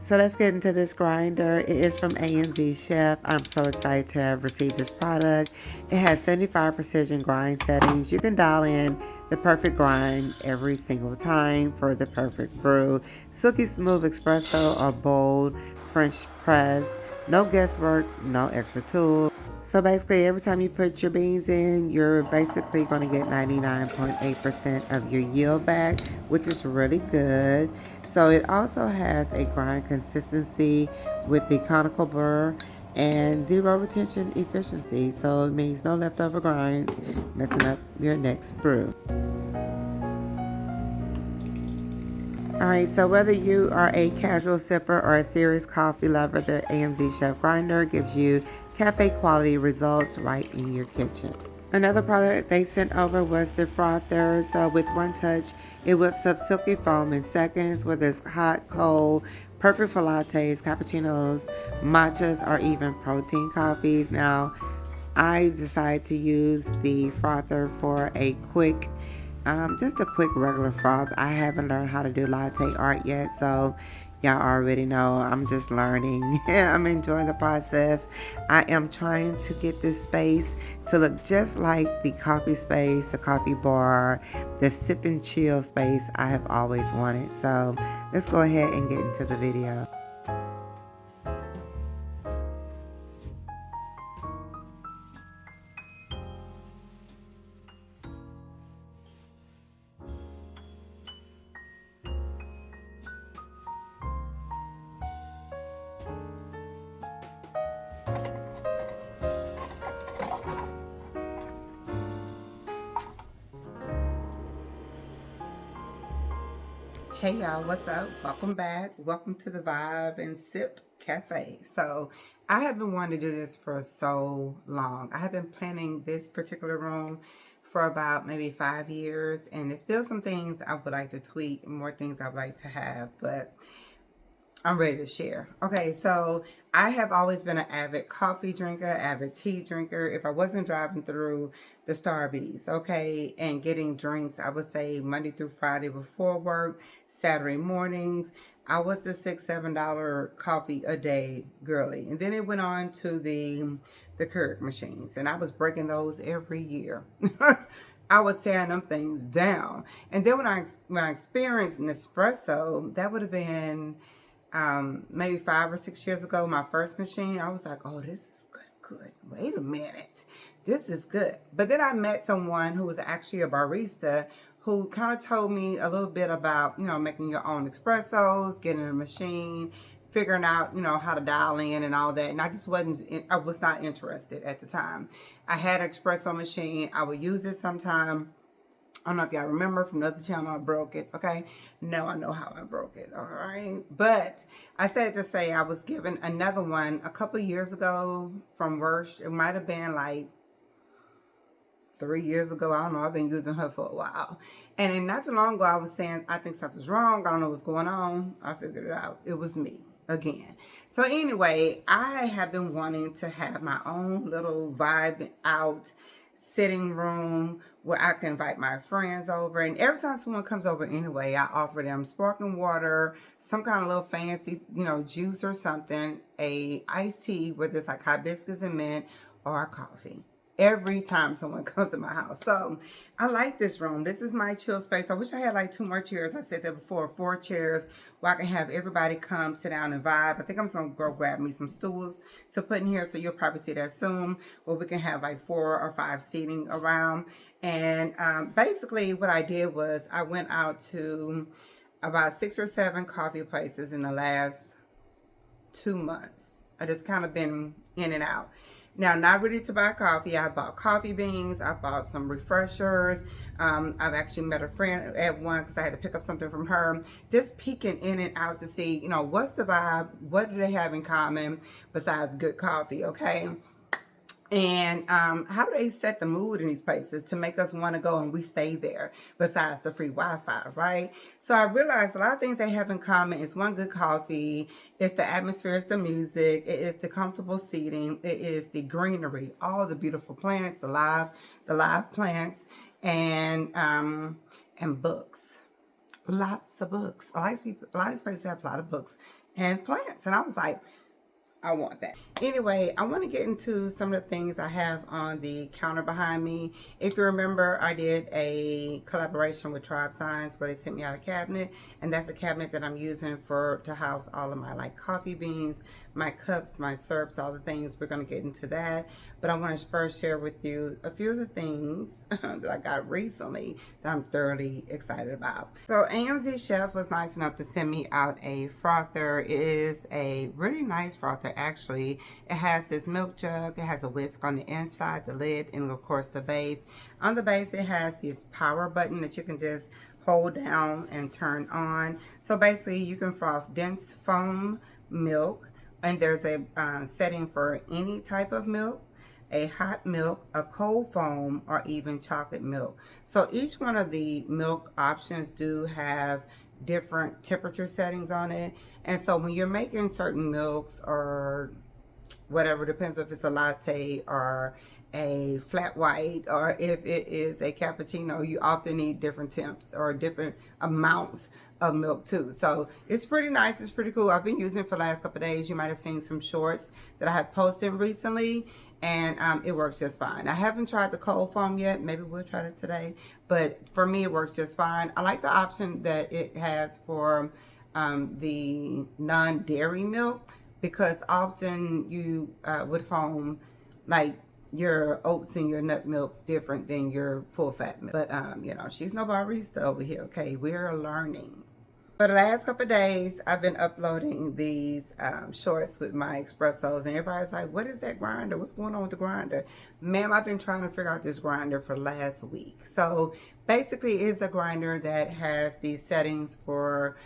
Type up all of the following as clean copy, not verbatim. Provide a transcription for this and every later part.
So let's get into this grinder. It is from AMZChef. I'm so excited to have received this product. It has 75 precision grind settings. You can dial in the perfect grind every single time for the perfect brew. Silky smooth espresso or bold French press. No guesswork, no extra tools. So basically, every time you put your beans in, you're basically going to get 99.8% of your yield back, which is really good. So it also has a grind consistency with the conical burr and zero retention efficiency. So it means no leftover grinds messing up your next brew. Alright, so whether you are a casual sipper or a serious coffee lover, the AMZChef grinder gives you cafe quality results right in your kitchen. Another product they sent over was the frother. So with one touch, it whips up silky foam in seconds, whether it's hot, cold, perfect for lattes, cappuccinos, matchas, or even protein coffees. Now, I decided to use the frother for a quick just a quick regular froth. I haven't learned how to do latte art yet, so y'all already know I'm just learning. I'm enjoying the process. I am trying to get this space to look just like the coffee space, the coffee bar, the sip and chill space I have always wanted. So let's go ahead and get into the video. Hey y'all, what's up? Welcome back. Welcome to the Vibe and Sip Cafe. So I have been wanting to do this for so long. I have been planning this particular room for about maybe 5 years, and there's still some things I would like to tweak, more things I would like to have, but I'm ready to share. Okay, so I have always been an avid coffee drinker, avid tea drinker. If I wasn't driving through the Starbucks, okay, and getting drinks, I would say Monday through Friday before work, Saturday mornings, I was the $6-7 coffee a day girly. And then it went on to the Keurig machines, and I was breaking those every year. I was tearing them things down. And then when I experienced Nespresso, that would have been maybe 5 or 6 years ago, my first machine. I was like, oh, this is good. Wait a minute. This is good. But then I met someone who was actually a barista who kind of told me a little bit about, making your own espressos, getting a machine, figuring out, how to dial in and all that. And I just I was not interested at the time. I had an espresso machine. I would use it sometime. I don't know if y'all remember from the other channel, I broke it, okay? Now I know how I broke it, all right? But I said to say I was given another one a couple years ago from Worsh. It might have been like 3 years ago. I don't know. I've been using her for a while. And then not too long ago, I was saying, I think something's wrong. I don't know what's going on. I figured it out. It was me again. So anyway, I have been wanting to have my own little vibe out sitting room where I can invite my friends over. And every time someone comes over anyway, I offer them sparkling water, some kind of little fancy, juice or something, a iced tea, whether it's like hibiscus and mint, or a coffee. Every time someone comes to my house. So I like this room. This is my chill space. I wish I had like 2 more chairs. I said that before, 4 chairs where I can have everybody come sit down and vibe. I think I'm just going to go grab me some stools to put in here. So you'll probably see that soon, where we can have like 4 or 5 seating around. And basically what I did was I went out to about 6 or 7 coffee places in the last 2 months. I just kind of been in and out. Now, not ready to buy coffee. I bought coffee beans. I bought some refreshers. I've actually met a friend at one because I had to pick up something from her. Just peeking in and out to see, what's the vibe? What do they have in common besides good coffee, okay? And how do they set the mood in these places to make us want to go and we stay there besides the free Wi-Fi, right? So I realized a lot of things they have in common is one, good coffee, it's the atmosphere, it's the music, it is the comfortable seating, it is the greenery, all the beautiful plants, the live plants, and books. Lots of books. A lot of these places have a lot of books and plants. And I was like, I want that. Anyway, I want to get into some of the things I have on the counter behind me. If you remember, I did a collaboration with Tribe Signs where they sent me out a cabinet, and that's a cabinet that I'm using to house all of my like coffee beans, my cups, my syrups, all the things. We're going to get into that, but I want to first share with you a few of the things that I got recently that I'm thoroughly excited about. So AMZChef was nice enough to send me out a frother. It is a really nice frother actually. It has this milk jug, it has a whisk on the inside, the lid, and of course the base. On the base it has this power button that you can just hold down and turn on. So basically you can froth dense foam milk, and there's a setting for any type of milk, a hot milk, a cold foam, or even chocolate milk. So each one of the milk options do have different temperature settings on it. And so when you're making certain milks or whatever, depends if it's a latte or a flat white or if it is a cappuccino, you often need different temps or different amounts of milk too. So it's pretty nice, it's pretty cool. I've been using it for the last couple of days. You might have seen some shorts that I have posted recently, and it works just fine. I haven't tried the cold foam yet. Maybe we'll try it today, but for me it works just fine. I like the option that it has for the non-dairy milk, because often you would foam like your oats and your nut milk's different than your full fat milk. But you know, she's no barista over here, okay? We're learning. For the last couple of days, I've been uploading these shorts with my espressos, and everybody's like, what is that grinder? What's going on with the grinder? Ma'am, I've been trying to figure out this grinder for last week. So basically it's a grinder that has these settings for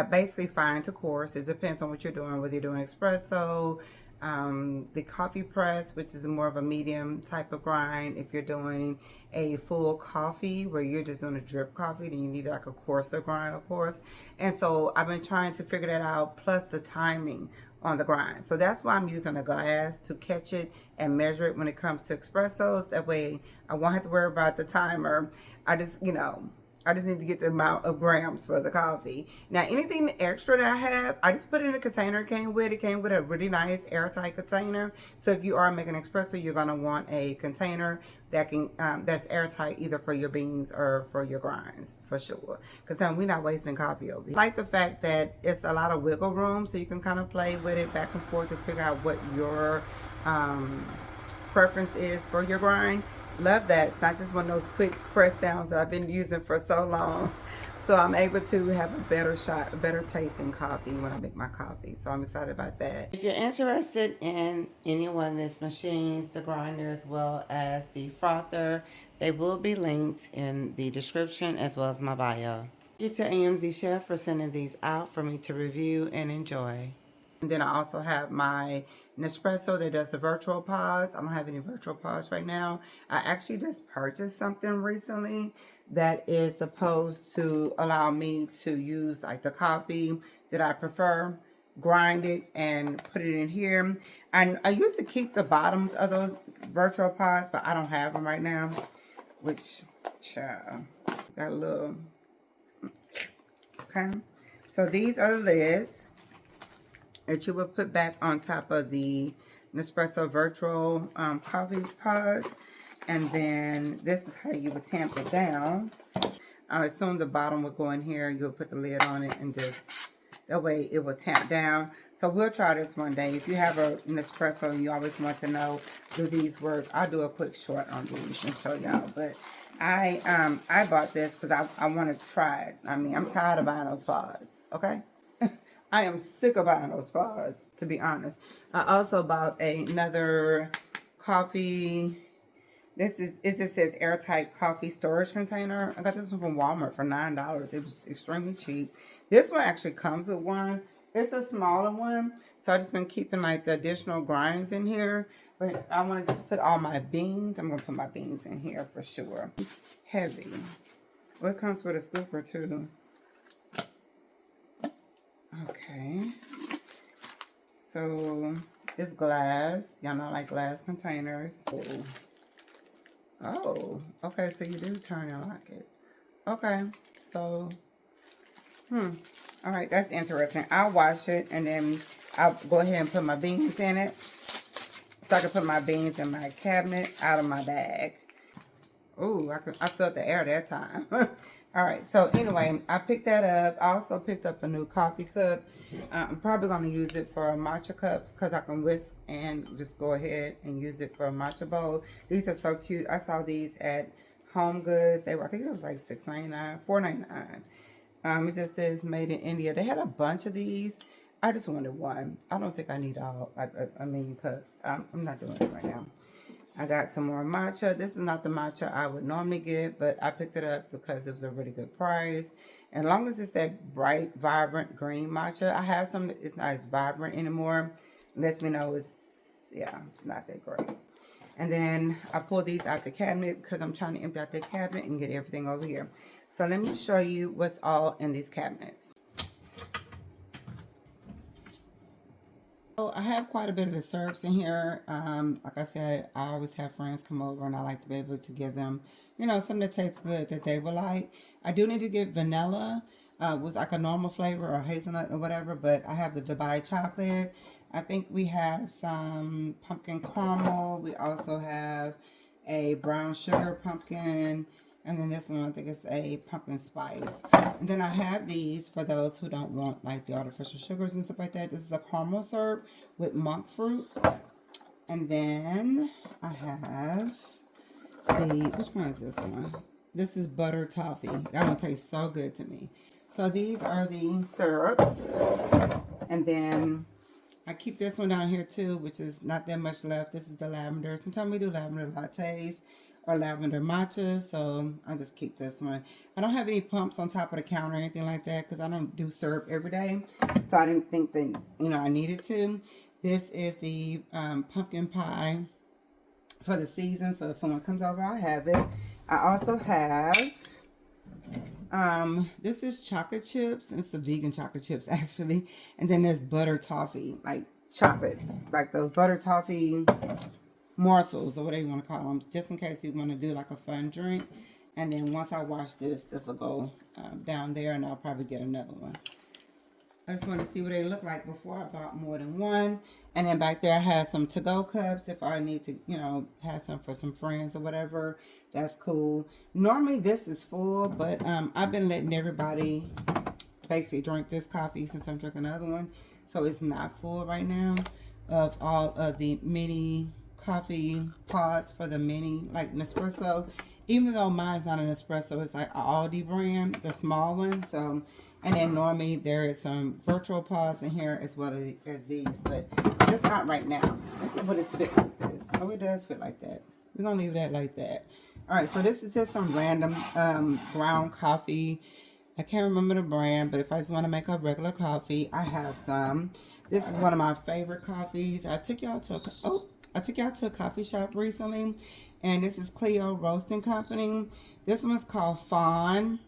basically fine to coarse. It depends on what you're doing, whether you're doing espresso, the coffee press, which is more of a medium type of grind. If you're doing a full coffee where you're just doing a drip coffee, then you need like a coarser grind, of course. And so I've been trying to figure that out, plus the timing on the grind. So that's why I'm using a glass to catch it and measure it when it comes to espressos. That way I won't have to worry about the timer. I just, you know, I just need to get the amount of grams for the coffee. Now, anything extra that I have, I just put it in a container it came with. It came with a really nice airtight container. So if you are making espresso, you're gonna want a container that can that's airtight, either for your beans or for your grinds, for sure. Because we're not wasting coffee over here. I like the fact that it's a lot of wiggle room, so you can kind of play with it back and forth to figure out what your preference is for your grind. Love that. It's not just one of those quick press downs that I've been using for so long. So I'm able to have a better shot, a better taste in coffee when I make my coffee. So I'm excited about that. If you're interested in any one of these machines, the grinder as well as the frother, they will be linked in the description as well as my bio. Thank you to AMZChef for sending these out for me to review and enjoy. And then I also have my Nespresso that does the virtual pause. I don't have any virtual pause right now. I actually just purchased something recently that is supposed to allow me to use like the coffee that I prefer, grind it and put it in here. And I used to keep the bottoms of those virtual pods, but I don't have them right now, which got a little, okay. So these are the lids that you would put back on top of the Nespresso virtual coffee pods. And then this is how you would tamp it down. I assume the bottom would go in here. You'll put the lid on it and just, that way it will tamp down. So we'll try this one day. If you have a Nespresso and you always want to know, do these work? I'll do a quick short on these and show y'all. But I bought this because I want to try it. I mean, I'm tired of buying those pods, okay? I am sick of buying those pods, to be honest. I also bought another coffee. It just says airtight coffee storage container. I got this one from Walmart for $9. It was extremely cheap. This one actually comes with one. It's a smaller one. So I just been keeping like the additional grinds in here. But I want to just put all my beans. I'm going to put my beans in here for sure. Heavy. Well, it comes with a scooper too. Okay, so it's glass. Y'all know I like glass containers. Oh, okay, so you do turn and lock it. Okay, so, All right, that's interesting. I'll wash it and then I'll go ahead and put my beans in it. So I can put my beans in my cabinet out of my bag. Ooh, I felt the air that time. All right, so anyway, I picked that up. I also picked up a new coffee cup. I'm probably going to use it for matcha cups because I can whisk and just go ahead and use it for a matcha bowl. These are so cute. I saw these at Home Goods. They were, I think it was like $6.99, $4.99. It just says made in India. They had a bunch of these. I just wanted one. I don't think I need all, like a million cups. I'm not doing it right now. I got some more matcha. This is not the matcha I would normally get, but I picked it up because it was a really good price. And as long as it's that bright, vibrant green matcha, I have some, it's not as vibrant anymore. It lets me know it's not that great. And then I pulled these out the cabinet because I'm trying to empty out the cabinet and get everything over here. So let me show you what's all in these cabinets. So I have quite a bit of the syrups in here. Like I said, I always have friends come over and I like to be able to give them, you know, something that tastes good that they will like. I do need to get vanilla, with like a normal flavor or hazelnut or whatever, but I have the Dubai chocolate. I think we have some pumpkin caramel. We also have a brown sugar pumpkin. And then this one, I think it's a pumpkin spice. And then I have these for those who don't want like the artificial sugars and stuff like that. This is a caramel syrup with monk fruit. And then I have which one is this one? This is butter toffee. That one tastes so good to me. So these are the syrups. And then I keep this one down here too, which is not that much left. This is the lavender. Sometimes we do lavender lattes or lavender matcha, so I just keep this one. I don't have any pumps on top of the counter or anything like that because I don't do syrup every day, so I didn't think that, you know, I needed to. This is the pumpkin pie for the season, so if someone comes over, I have it. I also have this is chocolate chips. It's the vegan chocolate chips actually, and then there's butter toffee, like chocolate, like those butter toffee morsels or whatever you want to call them, just in case you want to do like a fun drink. And then once I wash this will go down there, and I'll probably get another one. I just wanted to see what they look like before I bought more than one. And then back there I have some to-go cups if I need to, you know, have some for some friends or whatever. That's cool. Normally this is full, but I've been letting everybody basically drink this coffee since I'm drinking another one, so it's not full right now of all of the mini coffee pods for the mini, like Nespresso. Even though mine's not an Nespresso, it's like an Aldi brand, the small one. So, and then normally there is some virtual pods in here as well as these, but just not right now. But it's fit like this. Oh, it does fit like that. We're gonna leave that like that. All right, so this is just some random ground coffee. I can't remember the brand, but if I just want to make a regular coffee, I have some. This is one of my favorite coffees. I took y'all to a coffee shop recently, and this is Cleo Roasting Company. This one's called Fawn.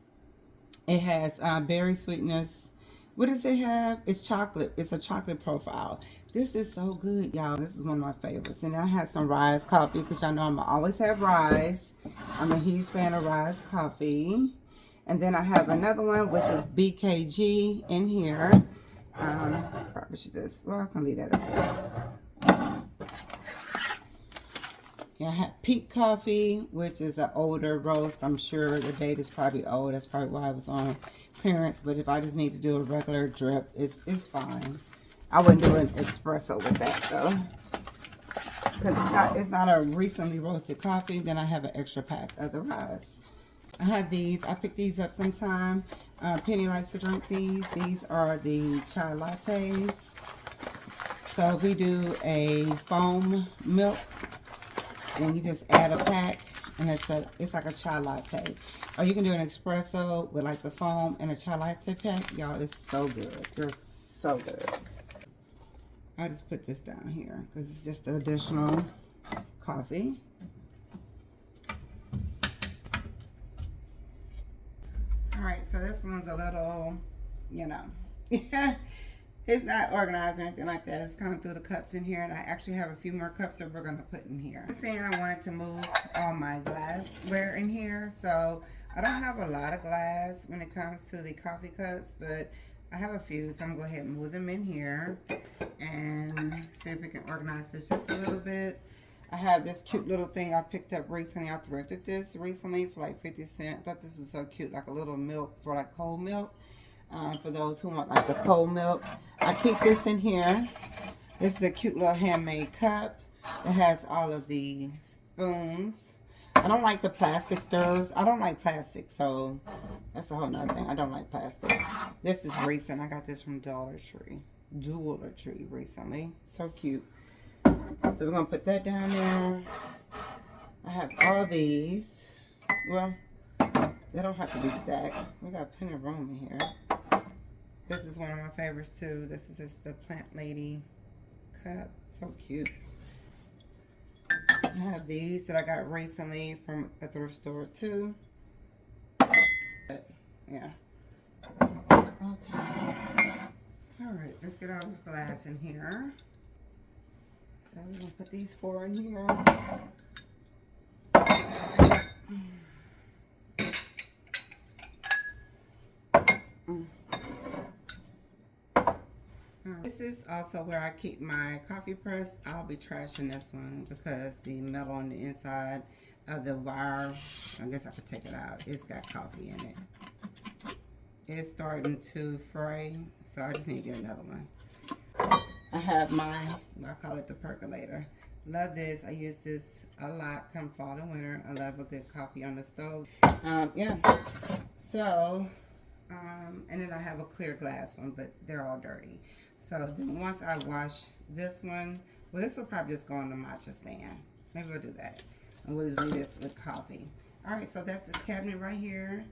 It has berry sweetness. What does it have? It's chocolate. It's a chocolate profile. This is so good, y'all. This is one of my favorites. And I have some Rise coffee because y'all know I'm always have Rise. I'm a huge fan of Rise coffee. And then I have another one, which is BKG in here. Probably should just, well, I can leave that up there. Yeah, I have Peak Coffee, which is an older roast. I'm sure the date is probably old. That's probably why it was on clearance. But if I just need to do a regular drip, it's fine. I wouldn't do an espresso with that, though. Because it's not a recently roasted coffee. Then I have an extra pack of the Rise. I have these. I pick these up sometime. Penny likes to drink these. These are the chai lattes. So we do a foam milk, and you just add a pack, and it's like a chai latte. Or you can do an espresso with like the foam and a chai latte pack. Y'all, it's so good. They're so good. I'll just put this down here because it's just the additional coffee. Alright, so this one's a little, you know, it's not organized or anything like that. It's kind of through the cups in here, and I actually have a few more cups that we're going to put in here. I'm saying I wanted to move all my glassware in here, so I don't have a lot of glass when it comes to the coffee cups, but I have a few, so I'm going to go ahead and move them in here and see if we can organize this just a little bit. I have this cute little thing I picked up recently. I thrifted this recently for like 50 cents. I thought this was so cute, like a little milk for like cold milk. For those who want like the cold milk. I keep this in here. This is a cute little handmade cup. It has all of the spoons. I don't like the plastic stirrers. I don't like plastic, so that's a whole nother thing. I don't like plastic. This is recent. I got this from Dollar Tree recently. So cute. So we're going to put that down there. I have all these. Well, they don't have to be stacked. We got plenty of room in here. This is one of my favorites too. This is just the Plant Lady cup. So cute. I have these that I got recently from a thrift store too. But, yeah. Okay. Alright, let's get all this glass in here. So we're going to put these 4 in here. This is also where I keep my coffee press. I'll be trashing this one because the metal on the inside of the wire, I guess I could take it out. It's got coffee in it. It's starting to fray, so I just need to get another one. I have my, I call it the percolator. Love this. I use this a lot come fall and winter. I love a good coffee on the stove. Yeah. So, and then I have a clear glass one, but they're all dirty. So then once I wash this one, well, this will probably just go on the matcha stand. Maybe we'll do that. And we'll just leave this with coffee. All right, so that's this cabinet right here.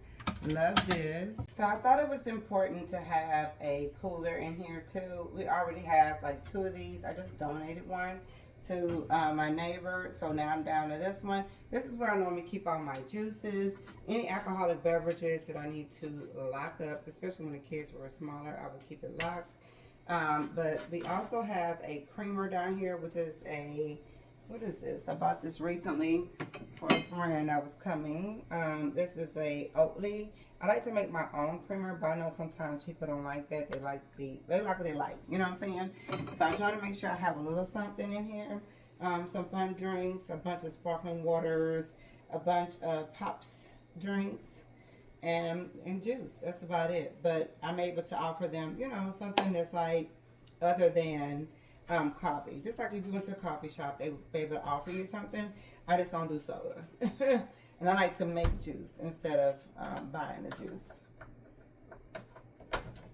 Love this. So I thought it was important to have a cooler in here too. We already have like 2 of these. I just donated one to my neighbor, so now I'm down to this one. This is where I normally keep all my juices, any alcoholic beverages that I need to lock up, especially when the kids were smaller. I would keep it locked. But we also have a creamer down here, which is a, what is this? I bought this recently for a friend that was coming. This is a Oatly. I like to make my own creamer, but I know sometimes people don't like that. They like what they like. You know what I'm saying? So I try to make sure I have a little something in here. Some fun drinks, a bunch of sparkling waters, a bunch of pops drinks, and juice. That's about it. But I'm able to offer them, you know, something that's like other than coffee. Just like if you went to a coffee shop, they would be able to offer you something. I just don't do soda. And I like to make juice instead of buying the juice.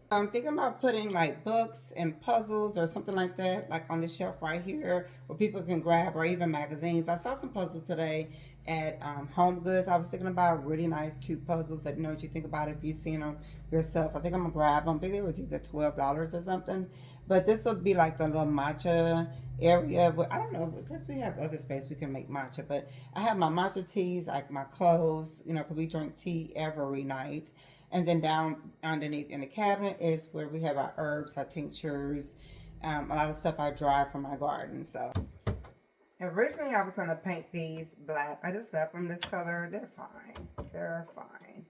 I'm thinking about putting like books and puzzles or something like that, like on the shelf right here, where people can grab, or even magazines. I saw some puzzles today at Home Goods. I was thinking about really nice, cute puzzles. Let me know what you think about it if you've seen them yourself. I think I'm gonna grab them. I think it was either $12 or something. But this would be like the little matcha area. But I don't know, because we have other space we can make matcha. But I have my matcha teas, like my cloves, you know, because we drink tea every night. And then down underneath in the cabinet is where we have our herbs, our tinctures, a lot of stuff I dry from my garden. So originally I was going to paint these black. I just left them this color. They're fine. They're fine.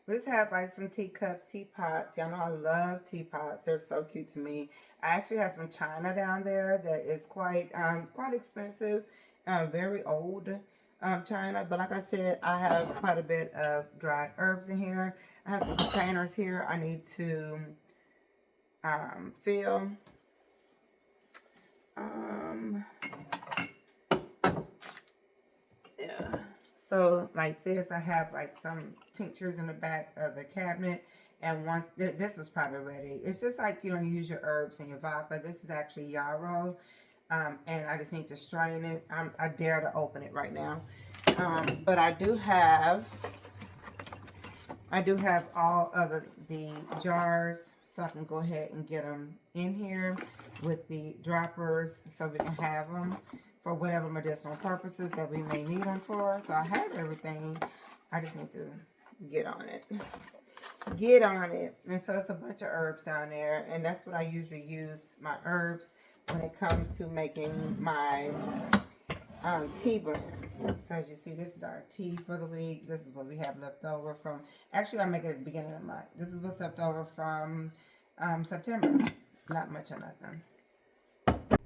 We just have like some teacups, teapots. Y'all know I love teapots. They're so cute to me. I actually have some china down there that is quite expensive, very old china. But like I said, I have quite a bit of dried herbs in here. I have some containers here I need to fill. Yeah. So like this, I have like some tinctures in the back of the cabinet. And once this is probably ready. It's just like, you know, you use your herbs and your vodka. This is actually yarrow. And I just need to strain it. I dare to open it right now. But I do have all of the jars, so I can go ahead and get them in here with the droppers, so we can have them for whatever medicinal purposes that we may need them for. So I have everything. I just need to get on it. Get on it. And so it's a bunch of herbs down there, and that's what I usually use my herbs when it comes to making my tea blends. So as you see, this is our tea for the week. This is what we have left over from, actually I make it at the beginning of the month. This is what's left over from September. Not much or nothing.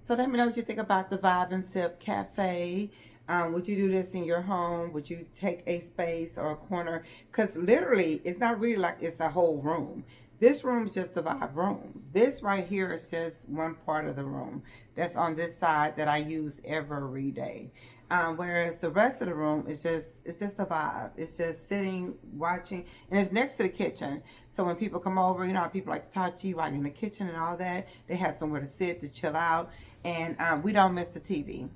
So let me know what you think about the Vibe and Sip Cafe. Would you do this in your home? Would you take a space or a corner? Because literally, it's not really like it's a whole room. This room is just the vibe room. This right here is just one part of the room that's on this side that I use every day. Whereas the rest of the room is just a vibe. It's just sitting, watching, and it's next to the kitchen. So when people come over, you know how people like to talk to you while you're in the kitchen and all that. They have somewhere to sit, to chill out, and we don't miss the TV.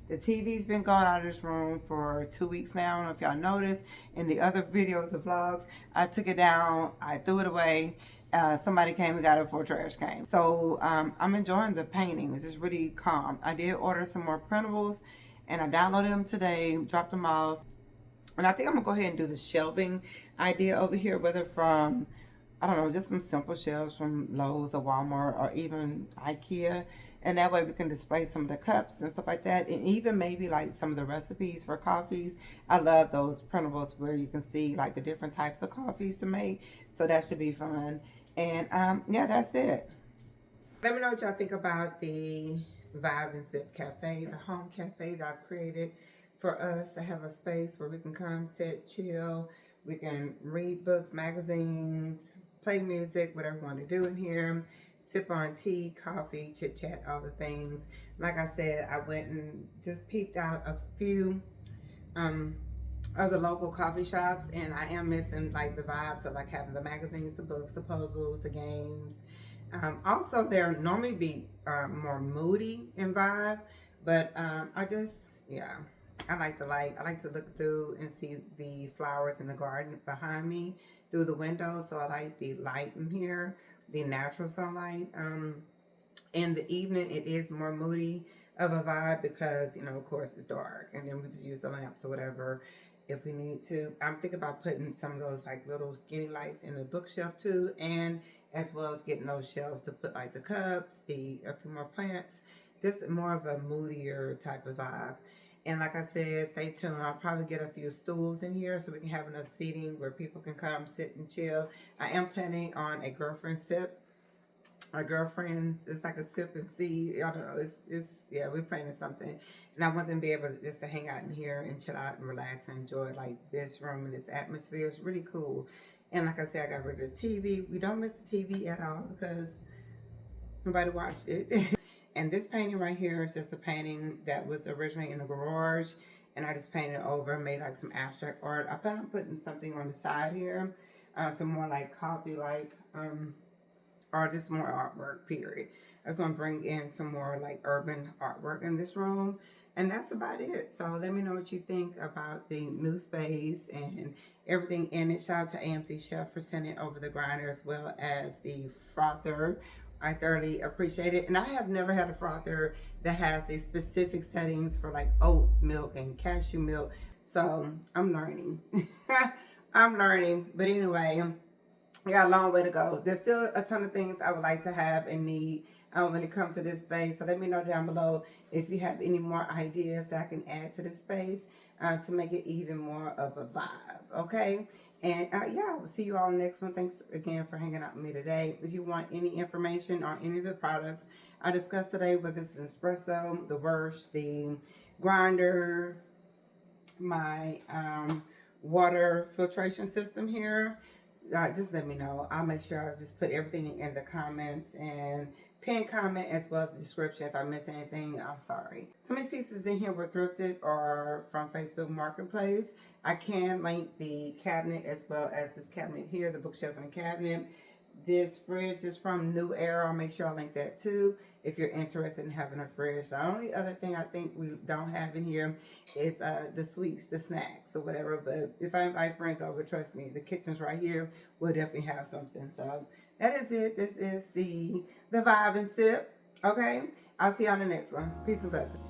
The TV's been gone out of this room for 2 weeks now. I don't know if y'all noticed. In the other videos and vlogs, I took it down. I threw it away. Somebody came and got it before trash came. So I'm enjoying the paintings. It's really calm. I did order some more printables, and I downloaded them today, dropped them off. And I think I'm going to go ahead and do the shelving idea over here, whether from, I don't know, just some simple shelves from Lowe's or Walmart or even IKEA. And that way we can display some of the cups and stuff like that. And even maybe like some of the recipes for coffees. I love those printables where you can see like the different types of coffees to make. So that should be fun. And yeah, that's it. Let me know what y'all think about the Vibe and Sip Cafe, the home cafe that I've created for us to have a space where we can come, sit, chill. We can read books, magazines, play music, whatever we want to do in here. Sip on tea, coffee, chit chat, all the things. Like I said, I went and just peeped out a few of the local coffee shops, and I am missing like the vibes of like having the magazines, the books, the puzzles, the games. Also, they're normally be more moody in vibe, but I just, yeah, I like the light. I like to look through and see the flowers in the garden behind me through the window. So I like the light in here, the natural sunlight. In the evening, it is more moody of a vibe because, you know, of course, it's dark. And then we just use the lamps or whatever if we need to. I'm thinking about putting some of those like little skinny lights in the bookshelf too, and as well as getting those shelves to put like the cups, a few more plants, just more of a moodier type of vibe. And like I said, stay tuned. I'll probably get a few stools in here so we can have enough seating where people can come sit and chill. I am planning on a girlfriend sip. Our girlfriends, it's like a sip and see. I don't know. It's yeah, we're planning something, and I want them to be able to just to hang out in here and chill out and relax and enjoy like this room and this atmosphere. It's really cool. And like I said, I got rid of the TV. We don't miss the TV at all because nobody watched it. And this painting right here is just a painting that was originally in the garage, and I just painted it over, made like some abstract art. I plan on putting something on the side here, some more like coffee like or just more artwork, period. I just want to bring in some more like urban artwork in this room. And that's about it. So let me know what you think about the new space and everything in it. Shout out to AMZChef for sending over the grinder as well as the frother. I thoroughly appreciate it. And I have never had a frother that has the specific settings for like oat milk and cashew milk. So I'm learning. I'm learning. But anyway, we got a long way to go. There's still a ton of things I would like to have and need when it comes to this space. So let me know down below if you have any more ideas that I can add to this space to make it even more of a vibe. Okay? And yeah, we'll see you all in the next one. Thanks again for hanging out with me today. If you want any information on any of the products I discussed today, whether this is Nespresso, the Wurst, the grinder, my water filtration system here, just let me know. I'll make sure I just put everything in the comments and pin comment as well as the description. If I miss anything, I'm sorry. Some of these pieces in here were thrifted or from Facebook Marketplace. I can link the cabinet as well as this cabinet here, the bookshelf and the cabinet. This fridge is from New Era. I'll make sure I link that too if you're interested in having a fridge. The only other thing I think we don't have in here is the sweets, the snacks or whatever. But if I invite friends over, trust me, the kitchen's right here. We'll definitely have something. So that is it. This is the Vibe and Sip. Okay? I'll see you on the next one. Peace and blessings.